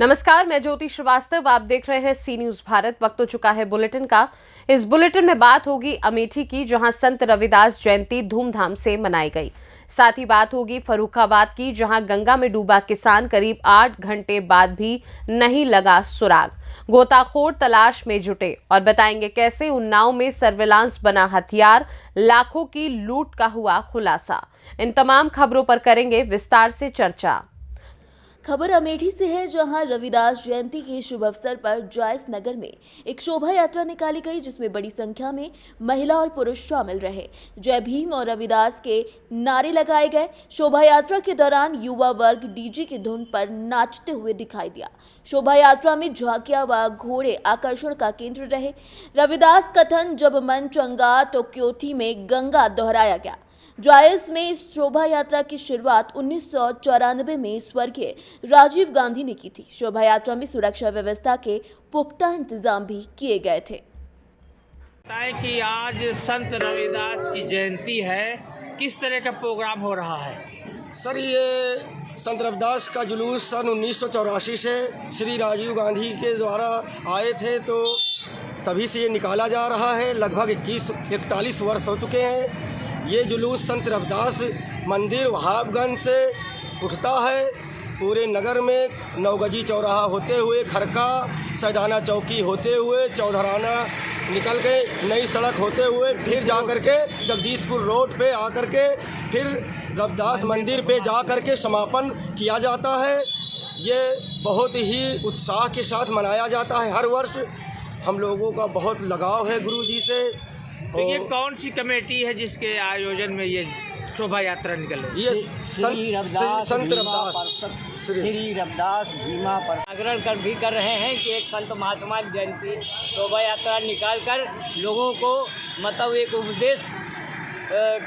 नमस्कार, मैं ज्योति श्रीवास्तव। आप देख रहे हैं सी न्यूज भारत। वक्त हो चुका है बुलेटिन का। इस बुलेटिन में बात होगी अमेठी की, जहां संत रविदास जयंती धूमधाम से मनाई गई। साथ ही बात होगी फर्रुखाबाद की, जहां गंगा में डूबा किसान करीब 8 घंटे बाद भी नहीं लगा सुराग। गोताखोर तलाश में जुटे और बताएंगे कैसे उन्नाव में सर्विलांस बना हथियार, लाखों की लूट का हुआ खुलासा। इन तमाम खबरों पर करेंगे विस्तार से चर्चा। खबर अमेठी से है, जहां रविदास जयंती के शुभ अवसर पर जायस नगर में एक शोभा यात्रा निकाली गई, जिसमें बड़ी संख्या में महिला और पुरुष शामिल रहे। जय भीम और रविदास के नारे लगाए गए। शोभा यात्रा के दौरान युवा वर्ग डीजे की धुन पर नाचते हुए दिखाई दिया। शोभा यात्रा में झांकियां व घोड़े आकर्षण का केंद्र रहे। रविदास कथन जब मन चंगा तो क्योथी में गंगा दोहराया गया। जायस में इस शोभा यात्रा की शुरुआत 1994 में स्वर्गीय राजीव गांधी ने की थी। शोभा यात्रा में सुरक्षा व्यवस्था के पुख्ता इंतजाम भी किए गए थे। बताएं कि आज संत रविदास की जयंती है, किस तरह का प्रोग्राम हो रहा है? सर, ये संत रविदास का जुलूस सन 1984 से श्री राजीव गांधी के द्वारा आए थे, तो तभी से ये निकाला जा रहा है। लगभग 41 वर्ष हो चुके हैं। ये जुलूस संत रविदास मंदिर वहाबगंज से उठता है, पूरे नगर में नवगजी चौराहा होते हुए, खरका सैदाना चौकी होते हुए, चौधराना निकल के नई सड़क होते हुए, फिर जा कर के जगदीशपुर रोड पे आकर के फिर रविदास मंदिर पे जा कर के समापन किया जाता है। ये बहुत ही उत्साह के साथ मनाया जाता है। हर वर्ष हम लोगों का बहुत लगाव है गुरु जी से। ये कौन सी कमेटी है जिसके आयोजन में ये शोभा यात्रा निकले? ये संत रविदास भीमा पर आग्रह कर रहे हैं कि एक संत महात्मा की जयंती शोभा यात्रा निकाल कर लोगों को मतलब एक उपदेश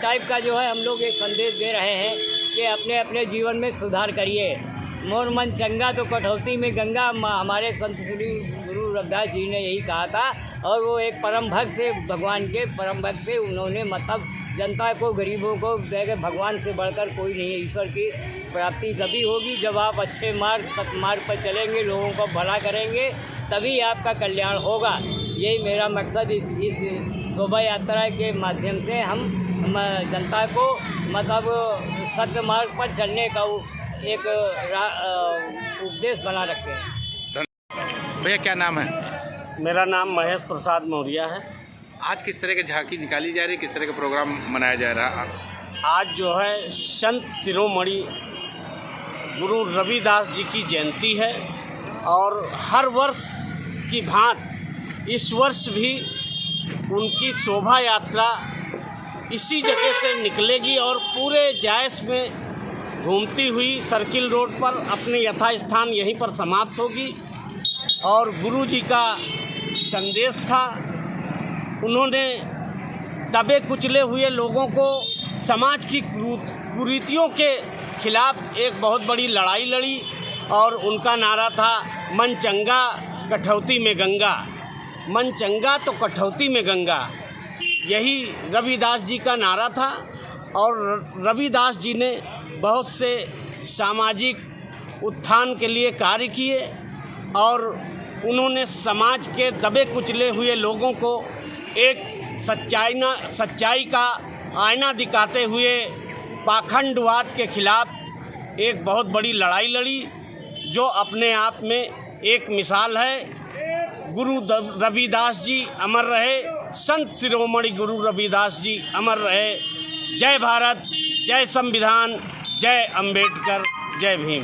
टाइप का जो है हम लोग एक संदेश दे रहे हैं कि अपने अपने जीवन में सुधार करिए। मोर मन चंगा तो कटौती में गंगा। हमारे संत श्री गुरु रविदास जी ने यही कहा था, और वो एक परम भक्त से, भगवान के परम भक्त से, उन्होंने मतलब जनता को, गरीबों को देखे भगवान से बढ़कर कोई नहीं है। ईश्वर की प्राप्ति तभी होगी जब आप अच्छे मार्ग, सत्मार्ग पर चलेंगे, लोगों को भला करेंगे, तभी आपका कल्याण होगा। यही मेरा मकसद इस शोभा यात्रा के माध्यम से हम जनता को मतलब सत्य मार्ग पर चलने का एक उपदेश बना रखे हैं। भैया, क्या नाम है? मेरा नाम महेश प्रसाद मौर्य है। आज किस तरह की झांकी निकाली जा रही है, किस तरह का प्रोग्राम मनाया जा रहा है? आज जो है संत शिरोमणि गुरु रविदास जी की जयंती है, और हर वर्ष की भांति इस वर्ष भी उनकी शोभा यात्रा इसी जगह से निकलेगी और पूरे जायस में घूमती हुई सर्किल रोड पर अपने यथास्थान यहीं पर समाप्त होगी। और गुरु जी का संदेश था, उन्होंने दबे कुचले हुए लोगों को, समाज की कुरीतियों के खिलाफ एक बहुत बड़ी लड़ाई लड़ी, और उनका नारा था मन चंगा कठौती में गंगा। मन चंगा तो कठौती में गंगा, यही रविदास जी का नारा था। और रविदास जी ने बहुत से सामाजिक उत्थान के लिए कार्य किए, और उन्होंने समाज के दबे कुचले हुए लोगों को एक सच्चाई का आईना दिखाते हुए पाखंडवाद के खिलाफ एक बहुत बड़ी लड़ाई लड़ी, जो अपने आप में एक मिसाल है। गुरु रविदास जी अमर रहे, संत शिरोमणि गुरु रविदास जी अमर रहे। जय भारत, जय संविधान, जय अंबेडकर, जय भीम।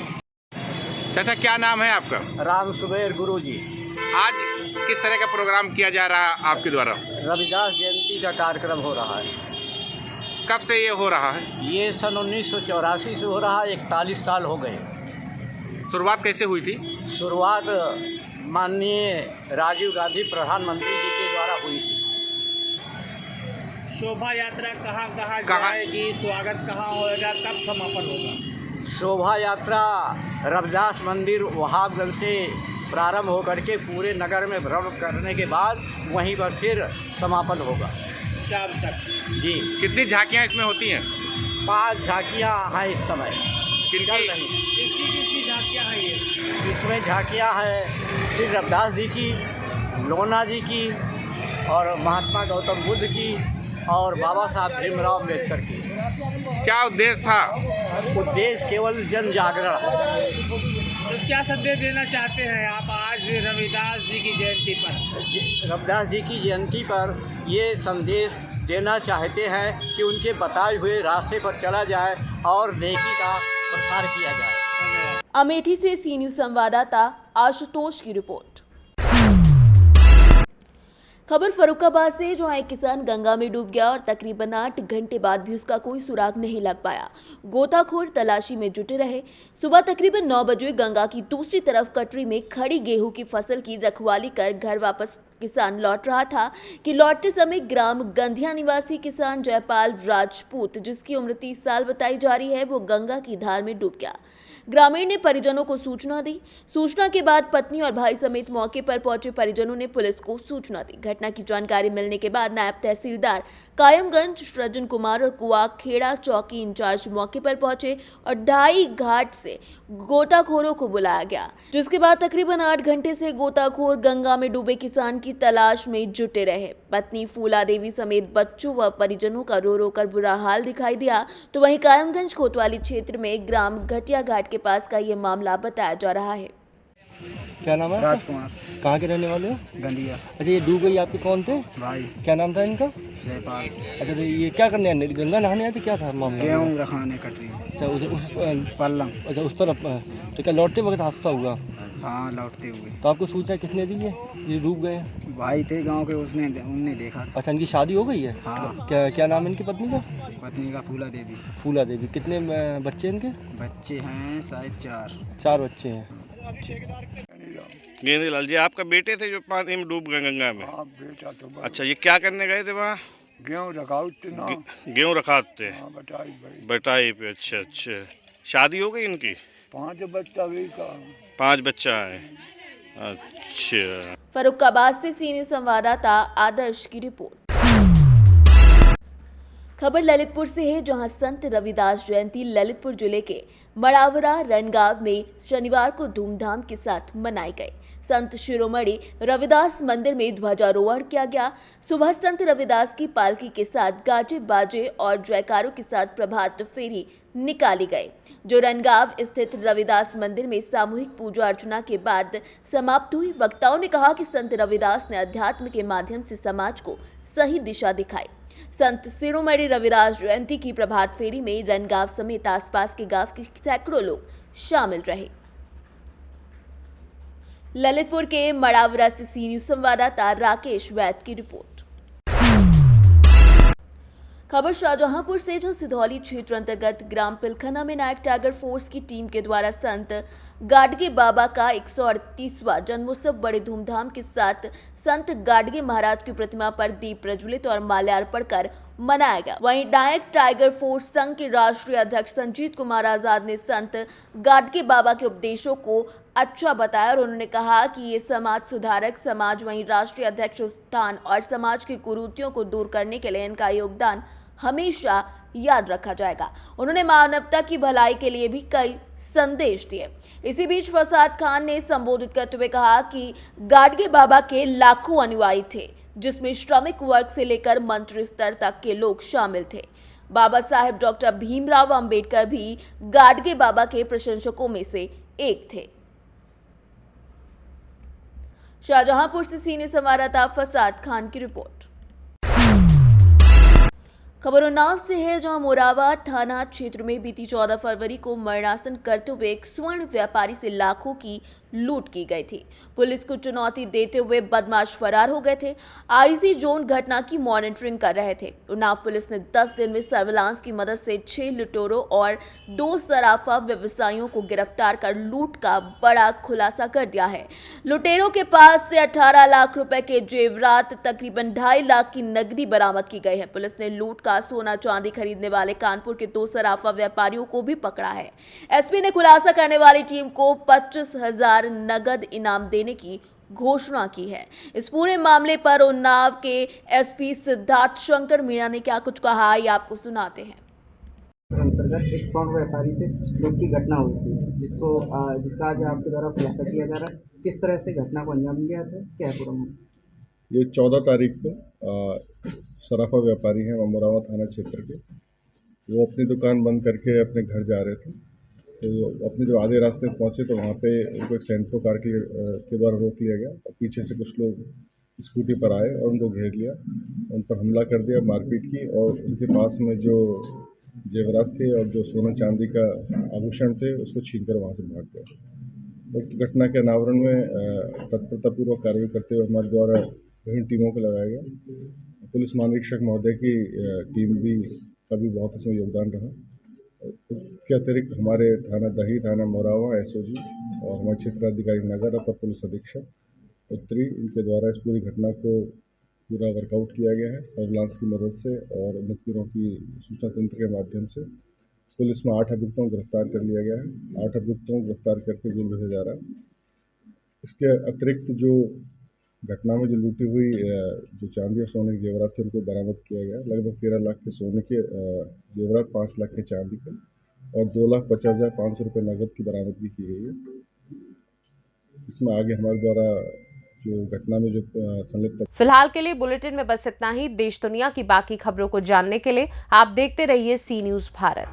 चाचा, क्या नाम है आपका? राम सुबेर गुरु जी। आज किस तरह का प्रोग्राम किया जा रहा है आपके द्वारा? रविदास जयंती का कार्यक्रम हो रहा है। कब से ये हो रहा है? ये सन 1984 से हो रहा है, 41 साल हो गए। शुरुआत कैसे हुई थी? शुरुआत माननीय राजीव गांधी प्रधानमंत्री जी के द्वारा हुई थी। शोभा यात्रा कहाँ जाएगी, स्वागत कहाँ होगा, कब समापन होगा? शोभा यात्रा रविदास मंदिर वहाबगंज से प्रारंभ होकर के पूरे नगर में भ्रमण करने के बाद वहीं पर फिर समापन होगा शाम तक। जी। कितनी झांकियाँ इसमें होती हैं? 5 झांकियाँ हैं इस समय। किनकी? चल रही हैं। किसकी झांकियाँ हैं ये? इसमें झांकियाँ है श्री रविदास जी की, लोना जी की और महात्मा गौतम बुद्ध की और बाबा साहब भीमराव अम्बेडकर की। क्या उद्देश्य था? उद्देश्य केवल जन जागरण। तो क्या संदेश देना चाहते हैं आप आज रविदास जी की जयंती पर? रविदास जी की जयंती पर ये संदेश देना चाहते हैं कि उनके बताए हुए रास्ते पर चला जाए और नेकी का प्रसार किया जाए। अमेठी से सी न्यूज संवाददाता आशुतोष की रिपोर्ट। खबर फर्रुखाबाद से, जहां एक किसान गंगा में डूब गया और तकरीबन 8 घंटे बाद भी उसका कोई सुराग नहीं लग पाया। गोताखोर तलाशी में जुटे रहे। सुबह तकरीबन 9 बजे गंगा की दूसरी तरफ कटरी में खड़ी गेहूं की फसल की रखवाली कर घर वापस किसान लौट रहा था कि लौटते समय ग्राम गंधिया निवासी किसान जयपाल राजपूत, जिसकी उम्र 30 साल बताई जा रही है, वो गंगा की धार में डूब गया। ग्रामीण ने परिजनों को सूचना दी। सूचना के बाद पत्नी और भाई समेत मौके पर पहुंचे परिजनों ने पुलिस को सूचना दी। घटना की जानकारी मिलने के बाद नायब तहसीलदार कायमगंज सृजन कुमार और कुआ खेड़ा चौकी इंचार्ज मौके पर पहुंचे और ढाई घाट से गोताखोरों को बुलाया गया, जिसके बाद तकरीबन 8 घंटे से गोताखोर गंगा में डूबे किसान की तलाश में जुटे रहे। पत्नी फूला देवी समेत बच्चों व परिजनों का रो रो कर बुरा हाल दिखाई दिया। तो वहीं कायमगंज कोतवाली क्षेत्र में ग्राम घटिया घाट के पास का ये मामला बताया जा रहा है। क्या नाम है? राजकुमार। कहाँ के रहने वाले हो? गंदिया। अच्छा, ये डूब गई, आपके कौन थे? भाई। क्या नाम था इनका? जयपाल। अच्छा, तो ये क्या करने आए? गंगा नहाने आए थे? क्या था मामला? गेहूँ रखाने कटरी। अच्छा, उस पल्लम। अच्छा, उस तरफ। तो क्या लौटते वक्त हादसा हुआ? हाँ, लौटते हुए। तो आपको सूचना किसने दी है ये डूब गए? भाई थे गांव के, उनने देखा। अच्छा, इनकी शादी हो गई है? हाँ। क्या नाम है इनकी पत्नी का? पत्नी का फूला देवी। फूला देवी। कितने बच्चे इनके? बच्चे हैं शायद 4 बच्चे हैं। गेंदीलाल जी, आपका बेटे थे जो पानी में डूब गए गंगा में? हाँ, बेटा तो बस अच्छा, ये क्या करने गए थे वहाँ? गेहूँ रखाते ना। गेहूँ रखाते? हाँ, बटाई भाई। बटाई पे। अच्छा अच्छा, शादी हो गई इनकी? 5 बच्चा भी का। 5 बच्चा है। अच्छा। फर्रुखाबाद से सी न्यूज संवाददाता आदर्श की रिपोर्ट। खबर ललितपुर से है, जहां संत रविदास जयंती ललितपुर जिले के मड़ावरा रणगांव में शनिवार को धूमधाम के साथ मनाई गई। संत शिरोमणि रविदास मंदिर में ध्वजारोहण किया गया। सुबह संत रविदास की पालकी के साथ गाजे बाजे और जयकारों के साथ प्रभात फेरी निकाली गई, जो रणगांव स्थित रविदास मंदिर में सामूहिक पूजा अर्चना के बाद समाप्त हुई। वक्ताओं ने कहा कि संत रविदास ने अध्यात्म के माध्यम से समाज को सही दिशा दिखाई। संत शिरोमणि रविदास जयंती की प्रभात फेरी में रणगांव समेत आसपास के गांव के सैकड़ों लोग शामिल रहे। ललितपुर के मड़ावरा से सी न्यूज संवाददाता राकेश वैद की रिपोर्ट। खबर शाहजहांपुर से, जो सिधौली क्षेत्र अंतर्गत ग्राम पिलखना में नायक टाइगर फोर्स की टीम के द्वारा संत गाडगे बाबा का 138वां जन्मोत्सव बड़े धूमधाम के साथ संत गाडगे महाराज की प्रतिमा पर दीप प्रज्वलित और माल्यार्पण कर मनाया गया। वहीं नायक टाइगर फोर्स संघ के राष्ट्रीय अध्यक्ष संजीत कुमार आजाद ने संत गाडगे बाबा के उपदेशों को अच्छा बताया और उन्होंने कहा कि ये समाज सुधारक समाज, वहीं राष्ट्रीय अध्यक्ष स्थान और समाज की कुरीतियों को दूर करने के लिए इनका योगदान हमेशा याद रखा जाएगा। उन्होंने मानवता की भलाई के लिए भी कई संदेश दिए। इसी बीच फसाद खान ने संबोधित करते हुए कहा कि गाडगे बाबा के लाखों अनुयायी थे, जिसमें श्रमिक वर्ग से लेकर मंत्री स्तर तक के लोग शामिल थे। बाबा साहेब डॉक्टर भीमराव अंबेडकर भी गाडगे बाबा के प्रशंसकों में से एक थे। शाहजहांपुर से सीनियर संवाददाता फसाद खान की रिपोर्ट। खबर उन्नाव से है, जहां मोरावा थाना क्षेत्र में बीती 14 फरवरी को मरणासन करते हुए एक स्वर्ण व्यापारी से लाखों की लूट की गई थी। पुलिस को चुनौती देते हुए बदमाश फरार हो गए थे। आईजी जोन घटना की मॉनिटरिंग कर रहे थे। उन्नाव पुलिस ने 10 दिन में सर्विलांस की मदद से 6 लुटेरों और 2 सराफा व्यवसायियों को गिरफ्तार कर लूट का बड़ा खुलासा कर दिया है। लुटेरों के पास से 18 लाख रुपए के जेवरात, तकरीबन 2.5 लाख की नकदी बरामद की गई है। पुलिस ने लूट का सोना चांदी खरीदने वाले कानपुर के 2 सराफा व्यापारियों को भी पकड़ा है। एसपी ने खुलासा करने वाली टीम को 25,000 नगद इनाम देने की घोषणा की है। इस पूरे मामले पर उन्नाव के एसपी सिद्धार्थ शंकर मीणा ने क्या कुछ कहा, ये आपको सुनाते हैं। अंतर्गत एक स्वर्ण व्यापारी से लूट की घटना हुई थी, जिसका आज आपके द्वारा खुलासा किया जा रहा है। किस तरह से घटना को अंजाम दिया था, क्या है पूरा मामला? ये 14 तारीख को सराफा व्यापारी हैं मोरावा थाना क्षेत्र के, वो अपनी दुकान बंद करके अपने घर जा रहे थे। तो अपने जो आधे रास्ते में पहुँचे तो वहाँ पे उनको एक सेंट्रो कार के द्वारा रोक लिया गया और पीछे से कुछ लोग स्कूटी पर आए और उनको घेर लिया, उन पर हमला कर दिया, मारपीट की और उनके पास में जो जेवरात थे और जो सोना चांदी का आभूषण थे उसको छीनकर वहाँ से भाग गए। उक्त घटना के अनावरण में तत्परतापूर्वक कार्रवाई करते हुए हमारे द्वारा विभिन्न टीमों को लगाया गया। पुलिस महानिरीक्षक महोदय की टीम का भी बहुत इसमें योगदान रहा। के अतिरिक्त हमारे थाना दही, थाना मोरावा, एसओजी और हमारे क्षेत्राधिकारी नगर, अपर पुलिस अधीक्षक उत्तरी, इनके द्वारा इस पूरी घटना को पूरा वर्कआउट किया गया है सर्विलांस की मदद से और मुखबिरों की सूचना तंत्र के माध्यम से। पुलिस में 8 अभियुक्तों को गिरफ्तार कर लिया गया है। 8 अभियुक्तों को गिरफ्तार करके जेल भेजा जा रहा है। इसके अतिरिक्त जो घटना में जो लूटी हुई जो चांदी और सोने के जेवरात थे उनको बरामद किया गया। लगभग 13 लाख के सोने के जेवरात, 5 लाख के चांदी के और 2,50,500 रुपये नकद की बरामदगी की गई है। इसमें आगे हमारे द्वारा जो घटना में जो संलिप्त। फिलहाल के लिए बुलेटिन में बस इतना ही। देश दुनिया की बाकी खबरों को जानने के लिए आप देखते रहिए सी न्यूज़ भारत।